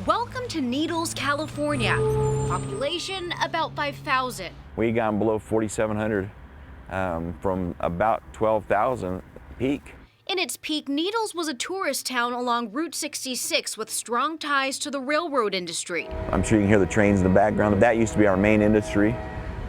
Welcome to Needles, California. Population about 5,000. We got below 4,700 from about 12,000 peak. In its peak, Needles was a tourist town along Route 66 with strong ties to the railroad industry. I'm sure you can hear the trains in the background. That used to be our main industry,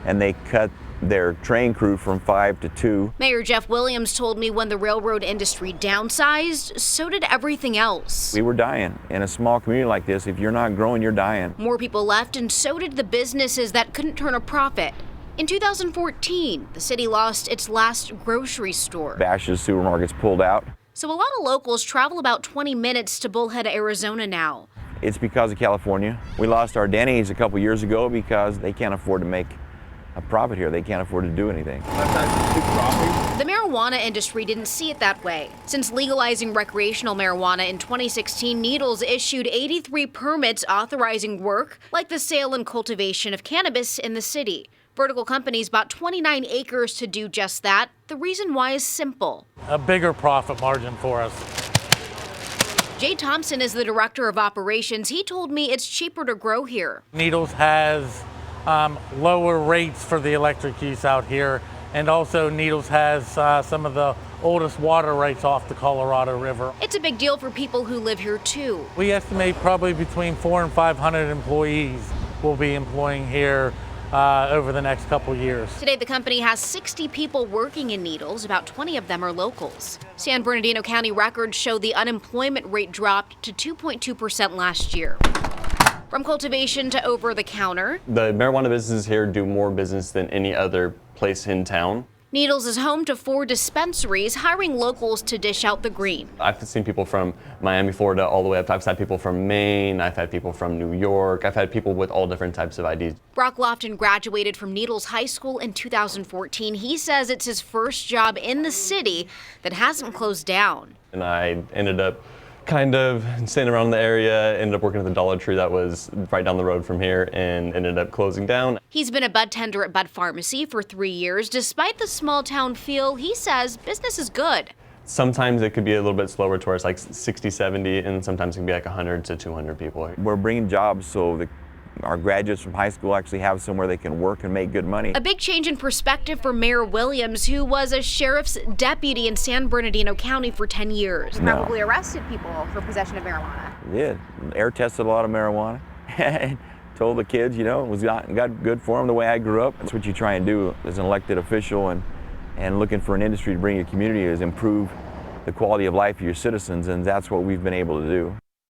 and they cut their train crew from 5 to 2. Mayor Jeff Williams told me when the railroad industry downsized, so did everything else. We were dying. In a small community like this, if you're not growing, you're dying. More people left, and so did the businesses that couldn't turn a profit. In 2014, the city lost its last grocery store. Bash's supermarkets pulled out. So a lot of locals travel about 20 minutes to Bullhead, Arizona now. It's because of California. We lost our Denny's a couple years ago because they can't afford to make a profit here. They can't afford to do anything. The marijuana industry didn't see it that way. Since legalizing recreational marijuana in 2016, Needles issued 83 permits authorizing work like the sale and cultivation of cannabis in the city. Vertical companies bought 29 acres to do just that. The reason why is simple. A bigger profit margin for us. Jay Thompson is the director of operations. He told me it's cheaper to grow here. Needles has lower rates for the electric use out here, and also Needles has some of the oldest water rights off the Colorado River. It's a big deal for people who live here too. We estimate probably between 400 and 500 employees will be employing here over the next couple years. Today, the company has 60 people working in Needles. About 20 of them are locals. San Bernardino County records show the unemployment rate dropped to 2.2% last year. From cultivation to over-the-counter, the marijuana businesses here do more business than any other place in town. Needles is home to 4 dispensaries, hiring locals to dish out the green. I've seen people from Miami, Florida, all the way up. I've had people from Maine. I've had people from New York. I've had people with all different types of IDs. Brock Lofton graduated from Needles High School in 2014. He says it's his first job in the city that hasn't closed down. And I ended up kind of staying around the area, ended up working at the Dollar Tree that was right down the road from here, and ended up closing down. He's been a bud tender at Bud Pharmacy for 3 years. Despite the small town feel, he says business is good. Sometimes it could be a little bit slower towards like 60, 70, and sometimes it can be like 100 to 200 people. We're bringing jobs so our graduates from high school actually have somewhere they can work and make good money. A big change in perspective for Mayor Williams, who was a sheriff's deputy in San Bernardino County for 10 years. No. Probably arrested people for possession of marijuana. Did. Air tested a lot of marijuana. And told the kids, you know, it was got good for them the way I grew up. That's what you try and do as an elected official and looking for an industry to bring your community is improve the quality of life of your citizens, and that's what we've been able to do.